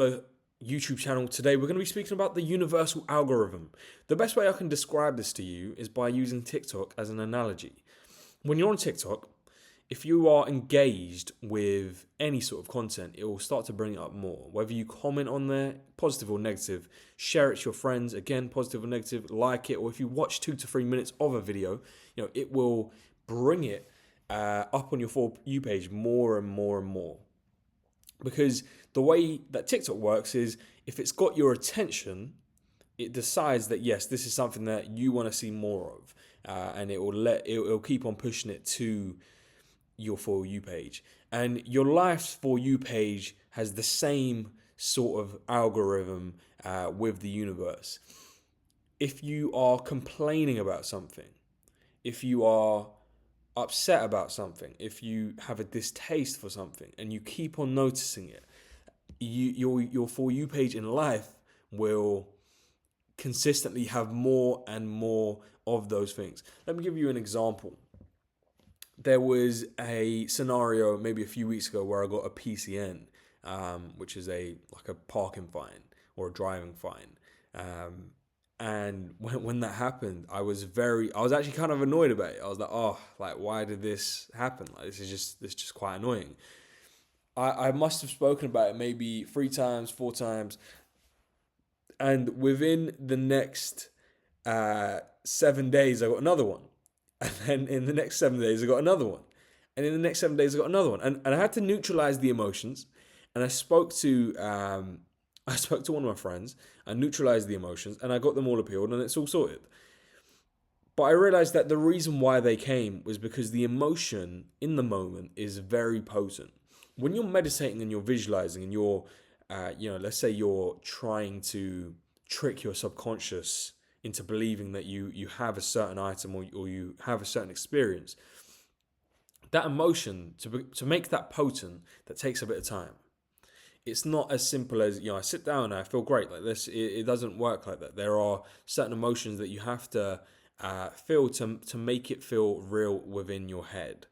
YouTube channel. Today we're going to be speaking about the universal algorithm. The best way I can describe this to you is by using TikTok as an analogy. When you're on TikTok, if you are engaged with any sort of content, it will start to bring it up more. Whether you comment on there, positive or negative, share it to your friends, again, positive or negative, like it, or if you watch 2 to 3 minutes of a video, it will bring it up on your For You page more and more and more. Because the way that TikTok works is if it's got your attention, it decides that yes, this is something that you want to see more of, and it'll keep on pushing it to your For You page. And your life's For You page has the same sort of algorithm with the universe. If you are complaining about something, if you are upset about something, if you have a distaste for something and you keep on noticing it, your For You page in life will consistently have more and more of those things. Let me give you an example. There was a scenario maybe a few weeks ago where I got a PCN, which is like a parking fine or a driving fine. And when that happened, I was actually kind of annoyed about it. I was like, oh, like, why did this happen? Like, this is just quite annoying. I must have spoken about it maybe 3 times, 4 times. And within the next 7 days, I got another one. And then in the next 7 days, I got another one. And in the next 7 days, I got another one. And I had to neutralize the emotions. And I spoke to one of my friends. I neutralized the emotions. And I got them all appealed. And it's all sorted. But I realized that the reason why they came was because the emotion in the moment is very potent. When you're meditating and you're visualizing and you're, let's say you're trying to trick your subconscious into believing that you have a certain item or you have a certain experience, that emotion, to make that potent, that takes a bit of time. It's not as simple as, I sit down and I feel great like this. It doesn't work like that. There are certain emotions that you have to feel to make it feel real within your head.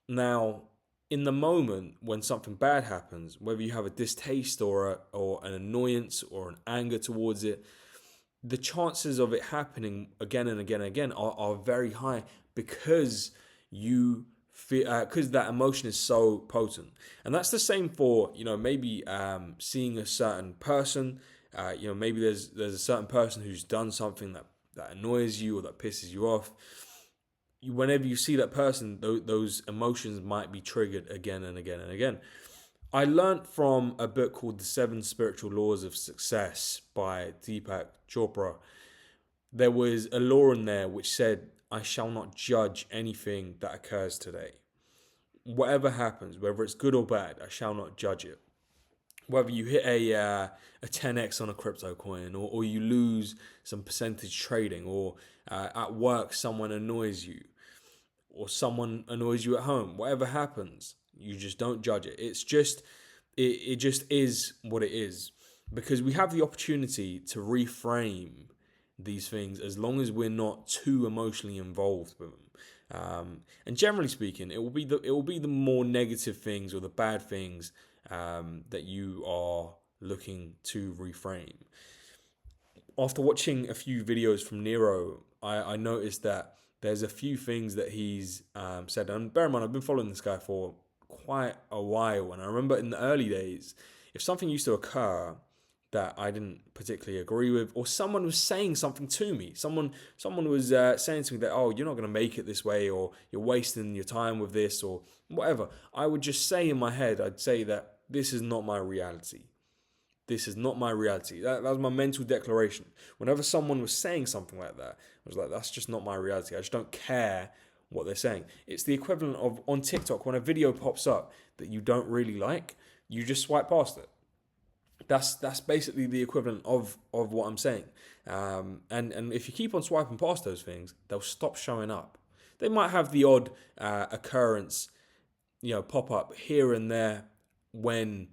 Now, in the moment when something bad happens, whether you have a distaste or an annoyance or an anger towards it, the chances of it happening again and again and again are very high because you feel because that emotion is so potent. And that's the same for maybe seeing a certain person. Maybe there's a certain person who's done something that annoys you or that pisses you off. Whenever you see that person, those emotions might be triggered again and again and again. I learned from a book called The 7 Spiritual Laws of Success by Deepak Chopra. There was a law in there which said, I shall not judge anything that occurs today. Whatever happens, whether it's good or bad, I shall not judge it. Whether you hit a 10x on a crypto coin or you lose some percentage trading or at work someone annoys you or someone annoys you at home, whatever happens, you just don't judge it. It's just, it just is what it is, because we have the opportunity to reframe these things as long as we're not too emotionally involved with them. And generally speaking, it will be the more negative things or the bad things that you are looking to reframe. After watching a few videos from Nero, I noticed that there's a few things that he's said. And bear in mind, I've been following this guy for quite a while. And I remember in the early days, if something used to occur that I didn't particularly agree with, or someone was saying something to me, someone was saying to me that, oh, you're not going to make it this way, or you're wasting your time with this, or whatever, I would just say in my head, I'd say that this is not my reality. This is not my reality. That was my mental declaration. Whenever someone was saying something like that, I was like, that's just not my reality. I just don't care what they're saying. It's the equivalent of on TikTok, when a video pops up that you don't really like, you just swipe past it. That's basically the equivalent of what I'm saying. And if you keep on swiping past those things, they'll stop showing up. They might have the odd occurrence, pop up here and there when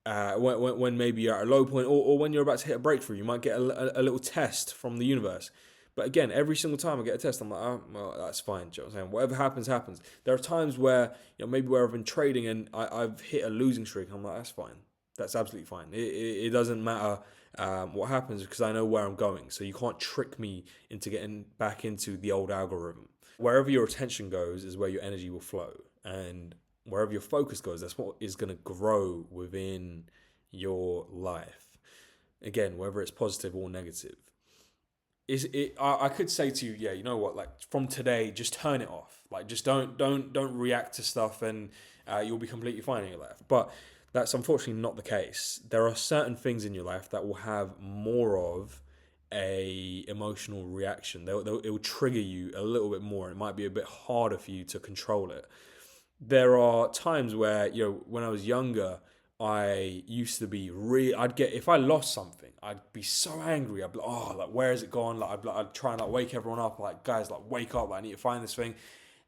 maybe you're at a low point or when you're about to hit a breakthrough. You might get a little test from the universe. But again, every single time I get a test, I'm like, oh, well, that's fine. Do you know what I'm saying? Whatever happens, happens. There are times where, maybe where I've been trading and I've hit a losing streak. I'm like, that's fine. That's absolutely fine. It doesn't matter what happens because I know where I'm going. So you can't trick me into getting back into the old algorithm. Wherever your attention goes is where your energy will flow. And wherever your focus goes, that's what is going to grow within your life. Again, whether it's positive or negative. I could say to you, yeah, you know what, like from today, just turn it off. Like just don't react to stuff and you'll be completely fine in your life. But that's unfortunately not the case. There are certain things in your life that will have more of a emotional reaction. It will trigger you a little bit more. It might be a bit harder for you to control it. There are times where, when I was younger, I used to be I'd get, if I lost something, I'd be so angry. I'd be like, oh, like where has it gone? Like I'd try and like wake everyone up, like guys, like wake up, like, I need to find this thing.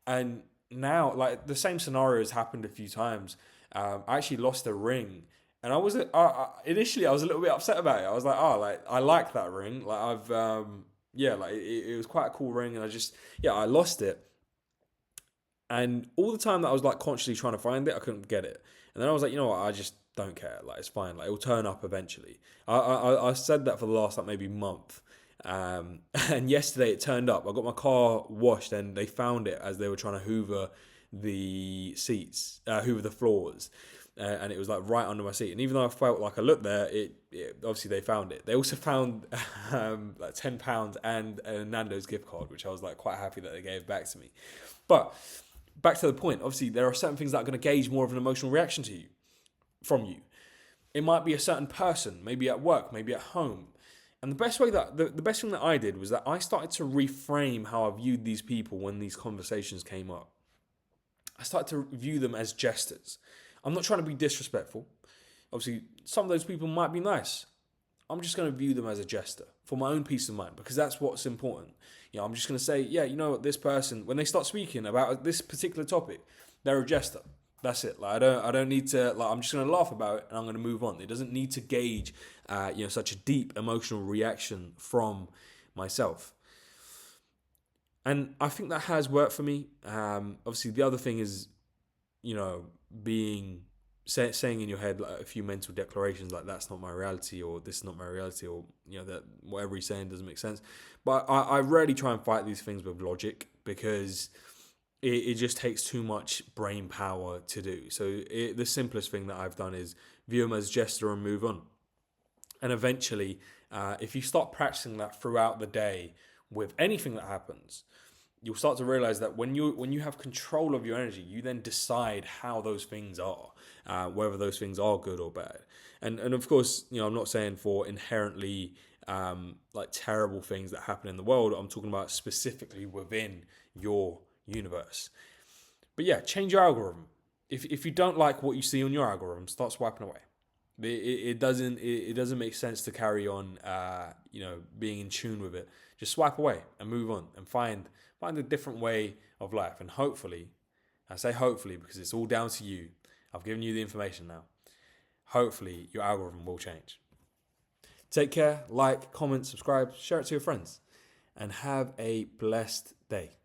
And now, like the same scenario has happened a few times. I actually lost a ring, and initially I was a little bit upset about it. I was like, oh, like I like that ring. Like it was quite a cool ring, and I lost it. And all the time that I was like consciously trying to find it, I couldn't get it. And then I was like, you know what, I just don't care. Like it's fine. Like it'll turn up eventually. I said that for the last like maybe month. And yesterday it turned up. I got my car washed and they found it as they were trying to hoover the seats, hoover the floors. And it was like right under my seat. And even though I felt like I looked there, it obviously they found it. They also found like £10 and a Nando's gift card, which I was like quite happy that they gave back to me. But back to the point, obviously there are certain things that are going to gauge more of an emotional reaction from you. It might be a certain person, maybe at work, maybe at home. And the best thing that I did was that I started to reframe how I viewed these people when these conversations came up. I started to view them as jesters. I'm not trying to be disrespectful. Obviously, some of those people might be nice. I'm just going to view them as a jester for my own peace of mind, because that's what's important. I'm just going to say, yeah, you know what, this person, when they start speaking about this particular topic, they're a jester. That's it. Like I don't need to. Like I'm just going to laugh about it and I'm going to move on. It doesn't need to gauge, such a deep emotional reaction from myself. And I think that has worked for me. Obviously, the other thing is, being saying in your head like a few mental declarations like that's not my reality, or this is not my reality, or that whatever he's saying doesn't make sense. But I rarely try and fight these things with logic, because it just takes too much brain power to do. So the simplest thing that I've done is view them as gesture and move on. And eventually, if you start practicing that throughout the day with anything that happens, you'll start to realize that when you have control of your energy, you then decide how those things are, whether those things are good or bad. And of course, I'm not saying for inherently like terrible things that happen in the world. I'm talking about specifically within your universe. But yeah, change your algorithm. If you don't like what you see on your algorithm, start swiping away. It doesn't make sense to carry on being in tune with it. Just swipe away and move on and find a different way of life. And hopefully, I say hopefully because it's all down to you. I've given you the information now. Hopefully your algorithm will change. Take care, like, comment, subscribe, share it to your friends, and have a blessed day.